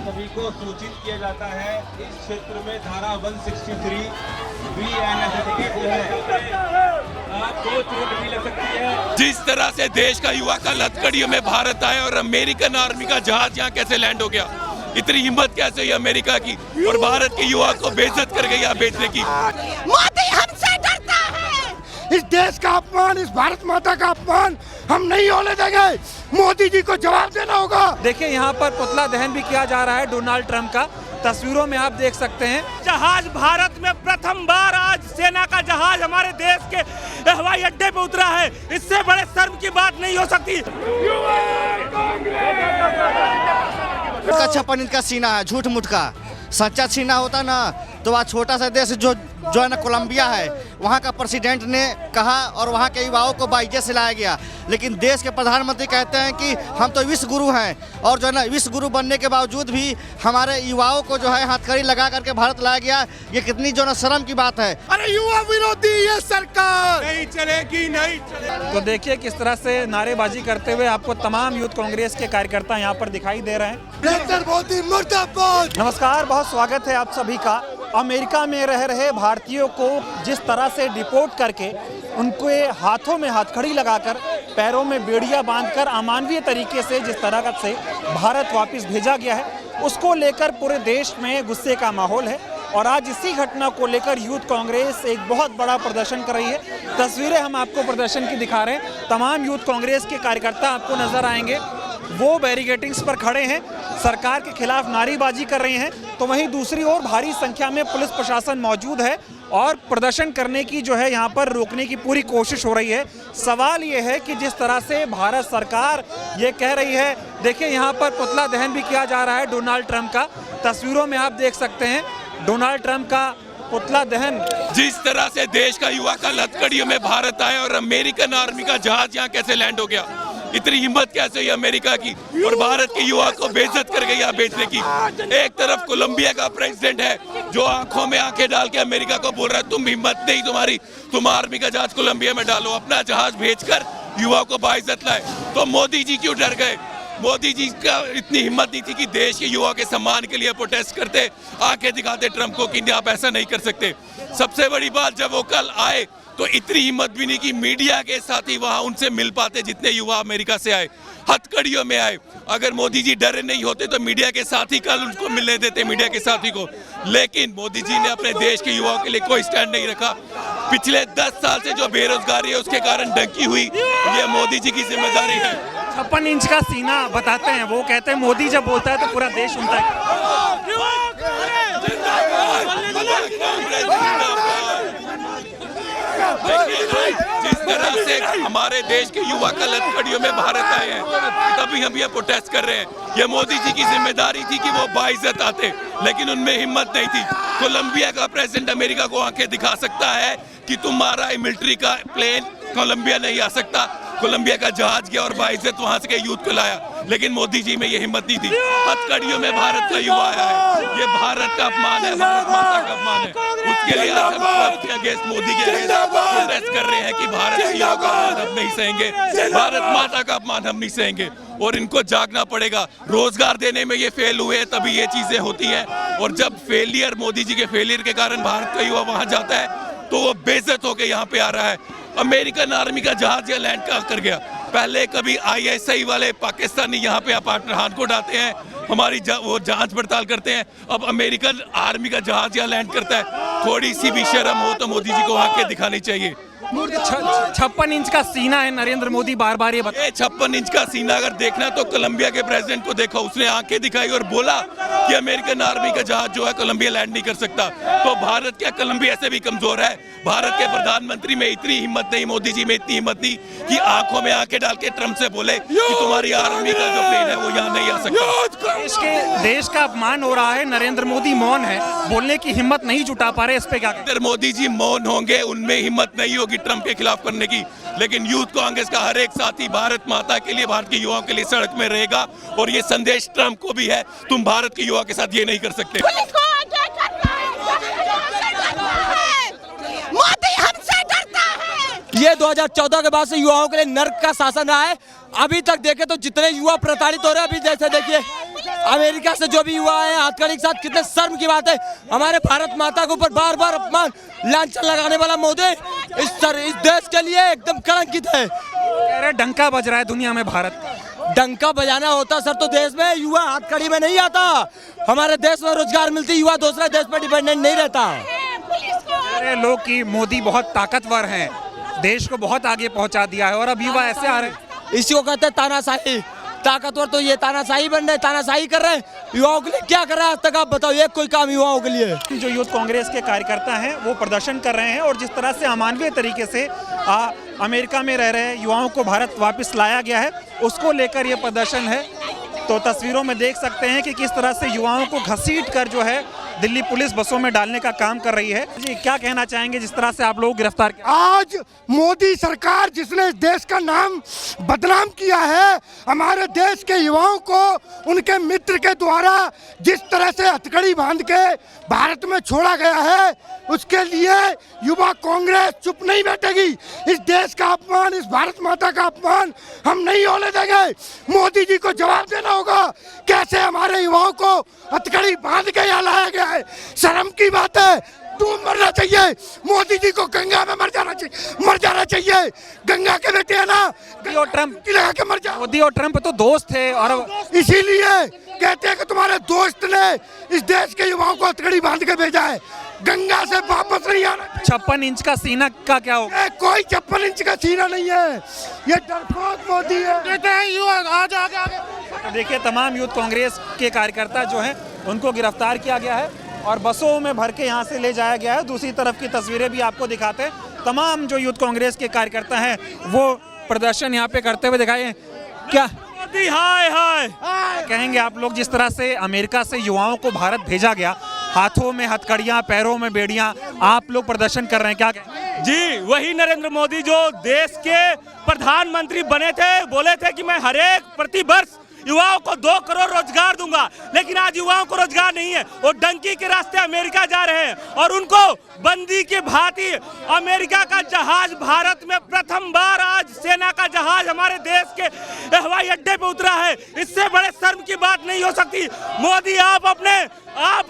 सभी को सूचित किया जाता है इस क्षेत्र में धारा 163 BNS सर्टिफिकेट जो है आपको चोट भी लग सकती है। जिस तरह से देश का युवा कल हथकड़ियों में भारत आए और अमेरिकन आर्मी का जहाज यहाँ कैसे लैंड हो गया, इतनी हिम्मत कैसे हुई अमेरिका की और भारत के युवा को बेइज्जत कर गई यहाँ बेचने की। मोदी हमसे डरता है। इस देश का अपमान, इस भारत माता का अपमान हम नहीं होने देंगे। मोदी जी को जवाब देना होगा। देखिए यहाँ पर पुतला दहन भी किया जा रहा है डोनाल्ड ट्रंप का। तस्वीरों में आप देख सकते हैं जहाज भारत में प्रथम बार आज सेना का जहाज हमारे देश के हवाई अड्डे पे उतरा है। इससे बड़े शर्म की बात नहीं हो सकती। का 56 इंच का सीना है, झूठ मूठ का। सच्चा सीना होता ना तो आज छोटा सा देश जो है ना कोलंबिया है, वहाँ का प्रेसिडेंट ने कहा और वहाँ के युवाओं को बाइज्जत से लाया गया। लेकिन देश के प्रधानमंत्री कहते हैं कि हम तो विश्व गुरु हैं और जो है ना विश्व गुरु बनने के बावजूद भी हमारे युवाओं को जो है हथकड़ी लगा करके भारत लाया गया। ये कितनी जो है ना शर्म की बात है। अरे युवा विरोधी ये सरकार नहीं चलेगी, नहीं चलेगी। तो देखिए किस तरह से नारेबाजी करते हुए आपको तमाम यूथ कांग्रेस के कार्यकर्ता यहाँ पर दिखाई दे रहे हैं। नरेंद्र मोदी मुर्दाबाद। नमस्कार, बहुत स्वागत है आप सभी का। अमेरिका में रह रहे भारतीयों को जिस तरह से डिपोर्ट करके उनके हाथों में हथकड़ी लगाकर पैरों में बेड़ियां बांधकर अमानवीय तरीके से जिस तरह से भारत वापस भेजा गया है, उसको लेकर पूरे देश में गुस्से का माहौल है। और आज इसी घटना को लेकर यूथ कांग्रेस एक बहुत बड़ा प्रदर्शन कर रही है। तस्वीरें हम आपको प्रदर्शन की दिखा रहे हैं। तमाम यूथ कांग्रेस के कार्यकर्ता आपको नजर आएंगे, वो बैरिकेडिंग्स पर खड़े हैं, सरकार के खिलाफ नारेबाजी कर रहे हैं। तो वहीं दूसरी ओर भारी संख्या में पुलिस प्रशासन मौजूद है और प्रदर्शन करने की जो है यहाँ पर रोकने की पूरी कोशिश हो रही है। सवाल ये है कि जिस तरह से भारत सरकार ये कह रही है, देखिए यहाँ पर पुतला दहन भी किया जा रहा है डोनाल्ड ट्रंप का। तस्वीरों में आप देख सकते हैं डोनाल्ड ट्रंप का पुतला दहन। जिस तरह से देश का युवा कल हथकड़ियों में भारत आए और अमेरिकन आर्मी का जहाज यहाँ कैसे लैंड हो गया, इतनी हिम्मत कैसे हुई अमेरिका की और भारत के युवा को बेइज्जत कर गई यहाँ बेचने की। एक तरफ कोलंबिया का प्रेसिडेंट है जो आंखों में आंखें डाल के अमेरिका को बोल रहा है तुम हिम्मत नहीं तुम्हारी, तुम आर्मी का जहाज कोलंबिया में डालो, अपना जहाज भेजकर युवा को बाइज्जत लाए। तो मोदी जी क्यों डर गए? मोदी जी का इतनी हिम्मत नहीं थी कि देश के युवा के सम्मान के लिए प्रोटेस्ट करते, आंखें दिखाते ट्रंप को कि आप ऐसा नहीं कर सकते। सबसे बड़ी बात, जब वो कल आए तो इतनी हिम्मत भी नहीं कि मीडिया के साथ ही वहां उनसे मिल पाते जितने युवा अमेरिका से आए, हथकड़ियों में आए। अगर मोदी जी डरे नहीं होते तो मीडिया के साथ ही कल उनको मिलने देते, मीडिया के साथी को। लेकिन मोदी जी ने अपने देश के युवाओं के लिए कोई स्टैंड नहीं रखा। पिछले 10 साल से जो बेरोजगारी है उसके कारण डंकी हुई, ये मोदी जी की जिम्मेदारी है। 56 इंच का सीना बताते हैं, वो कहते हैं मोदी जब बोलता है तो पूरा देश सुनता है। जिस तरह से हमारे देश के युवा कल हथकड़ियों में भारत आए हैं, तभी हम ये प्रोटेस्ट कर रहे हैं। ये मोदी जी की जिम्मेदारी थी कि वो बाइज्जत आते, लेकिन उनमें हिम्मत नहीं थी। कोलंबिया का प्रेसिडेंट अमेरिका को आंखें दिखा सकता है कि तुम्हारा मिलिट्री का प्लेन कोलंबिया नहीं आ सकता। कोलंबिया का जहाज गया और बाइज्जत वहां से के यूथ को लाया, लेकिन मोदी जी में ये हिम्मत नहीं थी। हथकड़ियों में भारत का युवा आया है, ये भारत का अपमान है, भारत माता का अपमान है। उसके लिए आज हम अगेंस्ट मोदी के प्रोटेस्ट कर रहे हैं कि भारत के युवा का अपमान हम नहीं सहेंगे, भारत माता का अपमान हम नहीं सहेंगे और इनको जागना पड़ेगा। रोजगार देने में ये फेल हुए तभी ये चीजें होती हैं, और जब फेलियर, मोदी जी के फेलियर के कारण भारत का युवा वहां जाता है तो वो बेइज्जत होकर यहाँ पे आ रहा है। अमेरिकन आर्मी का जहाज या लैंड कर गया। पहले कभी ISI वाले पाकिस्तानी यहाँ पे पठानकोट आते हैं, हमारी वो जांच पड़ताल करते हैं। अब अमेरिकन आर्मी का जहाज यहाँ लैंड करता है। थोड़ी सी भी शर्म हो तो मोदी जी को आंखें दिखानी चाहिए। 56 इंच का सीना है नरेंद्र मोदी बार बार ये 56 इंच का सीना अगर देखना तो कोलंबिया के प्रेसिडेंट को देखो, उसने आंखें दिखाई और बोला कि अमेरिकन आर्मी का जहाज जो है कोलंबिया लैंड नहीं कर सकता। तो भारत क्या कोलंबिया से भी कमजोर है? भारत के प्रधानमंत्री में इतनी हिम्मत नहीं, मोदी जी में इतनी हिम्मत नहीं कि आंखों में आंखें डाल के ट्रंप से बोले कि तुम्हारी आर्मी का जो प्लेन है वो यहाँ नहीं आ सकता। देश का अपमान हो रहा है, नरेंद्र मोदी मौन है, बोलने की हिम्मत नहीं जुटा पा रहे, इस पे क्या कहते हैं? मोदी जी मौन होंगे, उनमें हिम्मत नहीं होगी ट्रंप के खिलाफ करने की, लेकिन यूथ कांग्रेस का हर एक साथी भारत माता के लिए, भारत के युवाओं के लिए सड़क में रहेगा। और ये संदेश ट्रंप को भी है, तुम भारत के युवा के साथ ये नहीं कर सकते। मोदी हमसे डरता है। ये 2014 के बाद से युवाओं के लिए नर्क का शासन रहा है। अभी तक देखे तो जितने युवा प्रताड़ित हो रहे हैं, अभी जैसे देखिए अमेरिका से जो भी युवा आए हैं हथकड़ी के साथ, कितने शर्म की बात है। हमारे भारत माता के ऊपर बार बार अपमान लांछन लगाने वाला मोदी इस देश के लिए एकदम कलंकित है। कह रहे डंका बज रहा है दुनिया में भारत का। डंका बजाना होता सर तो देश में युवा हथकड़ी में नहीं आता। हमारे देश में रोजगार मिलती, युवा दूसरे देश पर डिपेंडेंट नहीं रहता। कह रहे लोग कि मोदी बहुत ताकतवर हैं, देश को बहुत आगे पहुंचा दिया है, और अब युवा ऐसे आ रहे हैं। इसी को कहते हैं तानाशाही। ताकतवर तो ये तानाशाही बन रहे, तानाशाही कर रहे हैं। युवाओं के लिए क्या कर रहा है आज तक आप बताओ, एक कोई काम युवाओं के लिए? जो यूथ कांग्रेस के कार्यकर्ता हैं वो प्रदर्शन कर रहे हैं, और जिस तरह से अमानवीय तरीके से अमेरिका में रह रहे युवाओं को भारत वापस लाया गया है, उसको लेकर ये प्रदर्शन है। तो तस्वीरों में देख सकते हैं कि किस तरह से युवाओं को घसीट कर जो है दिल्ली पुलिस बसों में डालने का काम कर रही है। जी क्या कहना चाहेंगे जिस तरह से आप लोग गिरफ्तार किया? आज मोदी सरकार जिसने इस देश का नाम बदनाम किया है, हमारे देश के युवाओं को उनके मित्र के द्वारा जिस तरह से हथकड़ी बांध के भारत में छोड़ा गया है, उसके लिए युवा कांग्रेस चुप नहीं बैठेगी। इस देश का अपमान, इस भारत माता का अपमान हम नहीं होने देंगे। मोदी जी को जवाब देना होगा कैसे हमारे युवाओं को हथकड़ी बांध के यहाँ लाया गया है। शर्म की बात है। डूब मरना चाहिए, मोदी जी को गंगा में मर जाना चाहिए। गंगा के बेटे है ना, मोदी और ट्रम्प लगा के मर जाओ। मोदी और ट्रम्प तो दोस्त थे, और इसीलिए कहते हैं कि तुम्हारे दोस्त ने इस देश के युवाओं को हथकड़ी बांध के भेजा है। गंगा से वापस नहीं आना। 56 इंच का सीना का क्या होगा? कोई 56 इंच का सीना नहीं है, ये डरपोक मोदी है। कहते हैं युवा आगे आगे आगे। देखिए तमाम यूथ कांग्रेस के कार्यकर्ता जो हैं उनको गिरफ्तार किया गया है और बसों में भर के यहाँ से ले जाया गया है। दूसरी तरफ की तस्वीरें भी आपको दिखाते हैं। तमाम जो यूथ कांग्रेस के कार्यकर्ता हैं वो प्रदर्शन यहाँ पे करते हुए दिखाए। क्या हाय हाय कहेंगे आप लोग, जिस तरह से अमेरिका से युवाओं को भारत भेजा गया, हाथों में हथकड़ियां, पैरों में बेड़ियां, आप लोग प्रदर्शन कर रहे हैं, क्या कहेंगे? जी, वही नरेंद्र मोदी जो देश के प्रधानमंत्री बने थे, बोले थे कि मैं हर एक प्रति वर्ष युवाओं को 2 करोड़ रोजगार दूंगा, लेकिन आज युवाओं को रोजगार नहीं है। वो डंकी के रास्ते अमेरिका जा रहे हैं और उनको बंदी के भांति अमेरिका का जहाज भारत में प्रथम बार आज सेना का जहाज हमारे देश के हवाई अड्डे पे उतरा है। इससे बड़े शर्म की बात नहीं हो सकती। मोदी आप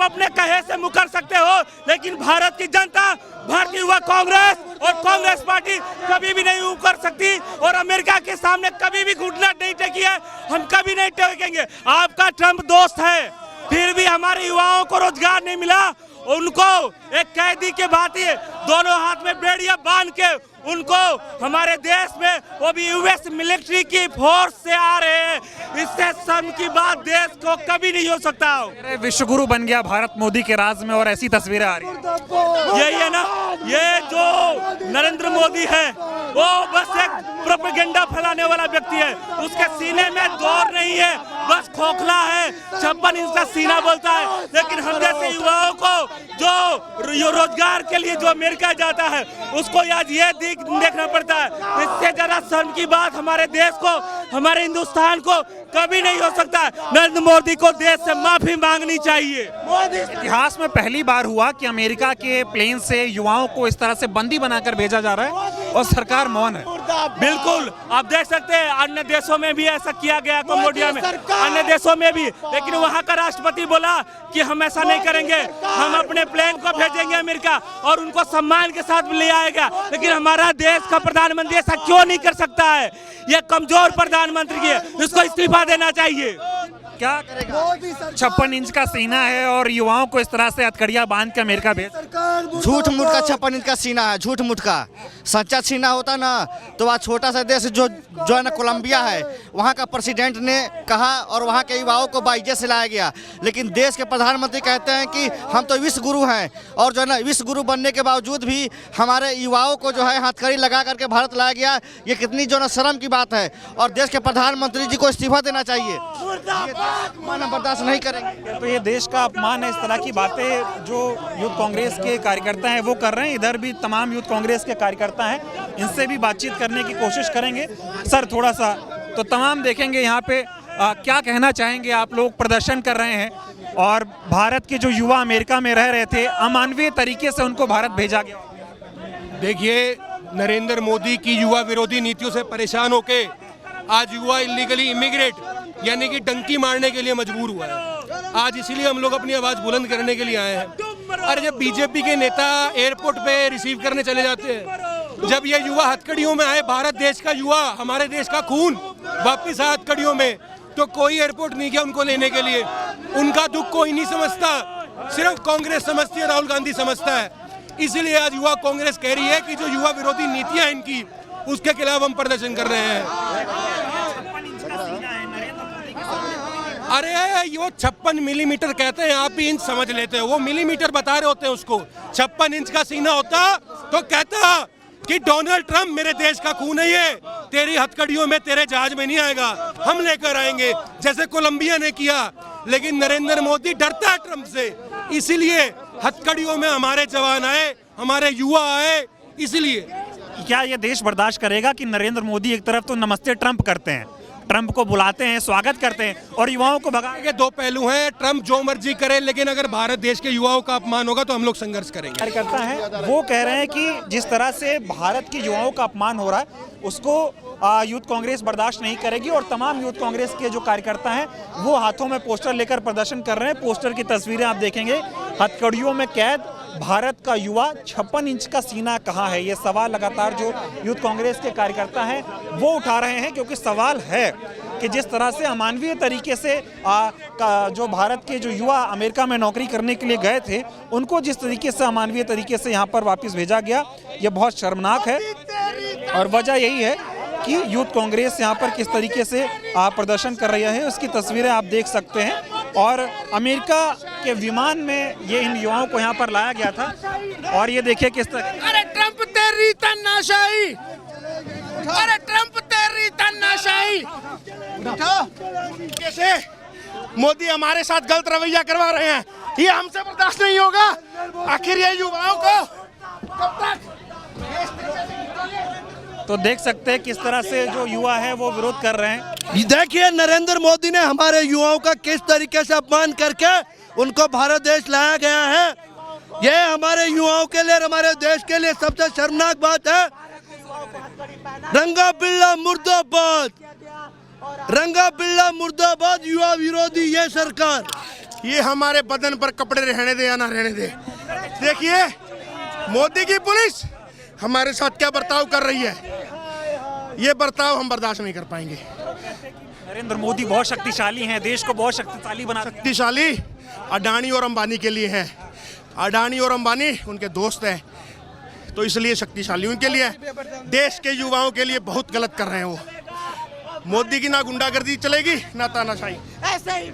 अपने कहे से मुकर सकते हो, लेकिन भारत की जनता, भारतीय युवा कांग्रेस और कांग्रेस पार्टी कभी भी नहीं मुकर सकती, और अमेरिका के सामने कभी भी घुटना नहीं टेकी है। हम कभी नहीं टेकेंगे। आपका ट्रम्प दोस्त है, फिर भी हमारे युवाओं को रोजगार नहीं मिला। उनको एक कैदी के भांति दोनों हाथ में बेड़ियां बांध के उनको हमारे देश में, वो भी यूएस मिलिट्री की फोर्स से आ रहे हैं। इससे शर्म की बात देश को कभी नहीं हो सकता। विश्वगुरु बन गया भारत मोदी के राज में, और ऐसी तस्वीरें आ रही हैं। यही है ना, ये जो नरेंद्र मोदी है वो बस एक प्रोपेगेंडा फैलाने वाला व्यक्ति है। उसके सीने में दौर नहीं है, बस खोखला है। 56 इंच का सीना बोलता है, लेकिन हम जैसे युवाओं को जो रोजगार के लिए जो अमेरिका जाता है उसको आज ये देखना पड़ता है। इससे ज्यादा शर्म की बात हमारे देश को, हमारे हिंदुस्तान को कभी नहीं हो सकता। नरेंद्र मोदी को देश से माफी मांगनी चाहिए। इतिहास में पहली बार हुआ कि अमेरिका के प्लेन से युवाओं को इस तरह से बंदी बनाकर भेजा जा रहा है और सरकार मौन है। बिल्कुल, आप देख सकते हैं अन्य देशों में भी ऐसा किया गया, कंबोडिया में, अन्य देशों में भी, लेकिन वहां का राष्ट्रपति बोला कि हम ऐसा नहीं करेंगे, हम अपने प्लेन को भेजेंगे अमेरिका और उनको सम्मान के साथ ले आएगा। लेकिन हमारा देश का प्रधानमंत्री ऐसा क्यों नहीं कर सकता है? यह कमजोर प्रधानमंत्री है, इसको इस्तीफा देना चाहिए। क्या करेगा? 56 इंच का सीना है और युवाओं को इस तरह से हथकड़ियां बांध के अमेरिका भेज। झूठ मूठ का 56 इंच का सीना है, झूठ मूठ का। सच्चा सीना होता ना तो वह छोटा सा देश जो है ना कोलंबिया है, वहाँ का प्रेसिडेंट ने कहा और वहाँ के युवाओं को बाइजे से लाया गया। लेकिन देश के प्रधानमंत्री कहते हैं कि हम तो विश्व गुरु हैं, और जो है ना विश्व गुरु बनने के बावजूद भी हमारे युवाओं को जो है हथकड़ी लगा करके भारत लाया गया। ये कितनी जो ना शर्म की बात है, और देश के प्रधानमंत्री जी को इस्तीफा देना चाहिए। हम बर्दाश्त नहीं करेंगे। तो ये देश का अपमान है। इस तरह की बातें जो यूथ कांग्रेस के कार्यकर्ता हैं वो कर रहे हैं। इधर भी तमाम यूथ कांग्रेस के कार्यकर्ता हैं, इनसे भी बातचीत करने की कोशिश करेंगे। सर थोड़ा सा तो तमाम देखेंगे यहाँ पे क्या कहना चाहेंगे आप लोग? प्रदर्शन कर रहे हैं और भारत के जो युवा अमेरिका में रह रहे थे, अमानवीय तरीके से उनको भारत भेजा गया। देखिए, नरेंद्र मोदी की युवा विरोधी नीतियों से परेशान होके आज युवा इलीगली इमिग्रेट यानी कि डंकी मारने के लिए मजबूर हुआ है। आज इसीलिए हम लोग अपनी आवाज़ बुलंद करने के लिए आए हैं। अरे जब बीजेपी के नेता एयरपोर्ट पे रिसीव करने चले जाते हैं, जब ये युवा हथकड़ियों में आए, भारत देश का युवा, हमारे देश का खून वापिस आए हथकड़ियों में, तो कोई एयरपोर्ट नहीं गया उनको लेने के लिए। उनका दुख कोई नहीं समझता, सिर्फ कांग्रेस समझती है, राहुल गांधी समझता है। इसीलिए आज युवा कांग्रेस कह रही है कि जो युवा विरोधी नीतियां इनकी, उसके खिलाफ हम प्रदर्शन कर रहे हैं। अरे वो 56 मिलीमीटर कहते हैं, आप भी इंच समझ लेते हो, वो मिलीमीटर बता रहे होते हैं उसको। 56 इंच का सीना होता तो कहता कि डोनाल्ड ट्रंप मेरे देश का खून है, ये तेरी हथकड़ियों में, तेरे जहाज में नहीं आएगा, हम लेकर आएंगे, जैसे कोलंबिया ने किया। लेकिन नरेंद्र मोदी डरता है ट्रंप से, इसीलिए हथकड़ियों में हमारे जवान आए, हमारे युवा आए। इसलिए क्या ये देश बर्दाश्त करेगा कि नरेंद्र मोदी एक तरफ तो नमस्ते ट्रंप करते हैं, ट्रंप को बुलाते हैं, स्वागत करते हैं, और युवाओं को भगा के दो पहलू हैं। ट्रंप जो मर्जी करे, लेकिन अगर भारत देश के युवाओं का अपमान होगा तो हम लोग संघर्ष करेंगे। कार्यकर्ता है वो कह रहे हैं कि जिस तरह से भारत के युवाओं का अपमान हो रहा है, उसको यूथ कांग्रेस बर्दाश्त नहीं करेगी। और तमाम यूथ कांग्रेस के जो कार्यकर्ता हैं वो हाथों में पोस्टर लेकर प्रदर्शन कर रहे हैं। पोस्टर की तस्वीरें आप देखेंगे, हथकड़ियों में कैद भारत का युवा, 56 इंच का सीना कहाँ है, ये सवाल लगातार जो यूथ कांग्रेस के कार्यकर्ता हैं वो उठा रहे हैं। क्योंकि सवाल है कि जिस तरह से अमानवीय तरीके से जो भारत के जो युवा अमेरिका में नौकरी करने के लिए गए थे, उनको जिस तरीके से अमानवीय तरीके से यहाँ पर वापस भेजा गया, ये बहुत शर्मनाक है। और वजह यही है कि यूथ कांग्रेस यहाँ पर किस तरीके से प्रदर्शन कर रही है, उसकी तस्वीरें आप देख सकते हैं। और अमेरिका के विमान में ये इन युवाओं को यहाँ पर लाया गया था, और ये देखिए किस तरह। अरे ट्रंप तेरी तानाशाही, अरे ट्रंप तेरी तानाशाही। कैसे मोदी हमारे साथ गलत रवैया करवा रहे हैं, ये हमसे बर्दाश्त नहीं होगा। आखिर ये युवाओं को कब तक। तो देख सकते हैं किस तरह से जो युवा है वो विरोध कर रहे हैं। देखिए नरेंद्र मोदी ने हमारे युवाओं का किस तरीके से अपमान करके उनको भारत देश लाया गया है। ये हमारे युवाओं के लिए, हमारे देश के लिए सबसे शर्मनाक बात है। रंगा बिल्ला मुर्दाबाद, रंगा बिल्ला मुर्दाबाद, युवा विरोधी ये सरकार। ये हमारे बदन पर कपड़े रहने दे या ना रहने दे। देखिए मोदी की पुलिस हमारे साथ क्या बर्ताव कर रही है, ये बर्ताव हम बर्दाश्त नहीं कर पाएंगे। नरेंद्र मोदी बहुत शक्तिशाली हैं, देश को बहुत शक्तिशाली बना। शक्तिशाली अडानी और अंबानी के लिए है, अडानी और अंबानी उनके दोस्त हैं, तो इसलिए शक्तिशाली उनके लिए। देश के युवाओं के लिए बहुत गलत कर रहे हैं वो। मोदी की ना गुंडागर्दी चलेगी ना तानाशाही। ऐसे ही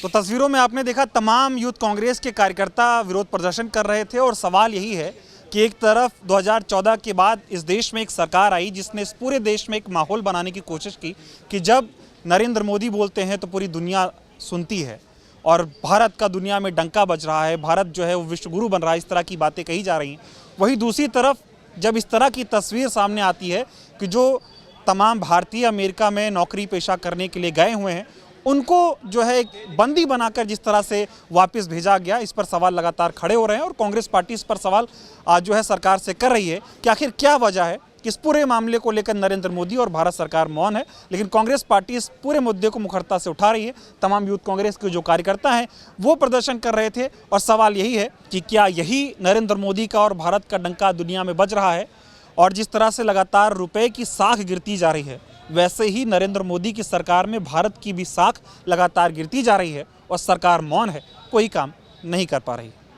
तो तस्वीरों में आपने देखा तमाम यूथ कांग्रेस के कार्यकर्ता विरोध प्रदर्शन कर रहे थे। और सवाल यही है कि एक तरफ 2014 के बाद इस देश में एक सरकार आई जिसने इस पूरे देश में एक माहौल बनाने की कोशिश की कि जब नरेंद्र मोदी बोलते हैं तो पूरी दुनिया सुनती है और भारत का दुनिया में डंका बज रहा है, भारत जो है वो विश्वगुरु बन रहा है, इस तरह की बातें कही जा रही हैं। वहीं दूसरी तरफ जब इस तरह की तस्वीर सामने आती है कि जो तमाम भारतीय अमेरिका में नौकरी पेशा करने के लिए गए हुए हैं, उनको जो है एक बंदी बनाकर जिस तरह से वापस भेजा गया, इस पर सवाल लगातार खड़े हो रहे हैं। और कांग्रेस पार्टी इस पर सवाल जो है सरकार से कर रही है कि आखिर क्या वजह है कि इस पूरे मामले को लेकर नरेंद्र मोदी और भारत सरकार मौन है। लेकिन कांग्रेस पार्टी इस पूरे मुद्दे को मुखरता से उठा रही है। तमाम यूथ कांग्रेस के जो कार्यकर्ता हैं वो प्रदर्शन कर रहे थे और सवाल यही है कि क्या यही नरेंद्र मोदी का और भारत का डंका दुनिया में बज रहा है। और जिस तरह से लगातार रुपए की साख गिरती जा रही है, वैसे ही नरेंद्र मोदी की सरकार में भारत की भी साख लगातार गिरती जा रही है और सरकार मौन है, कोई काम नहीं कर पा रही।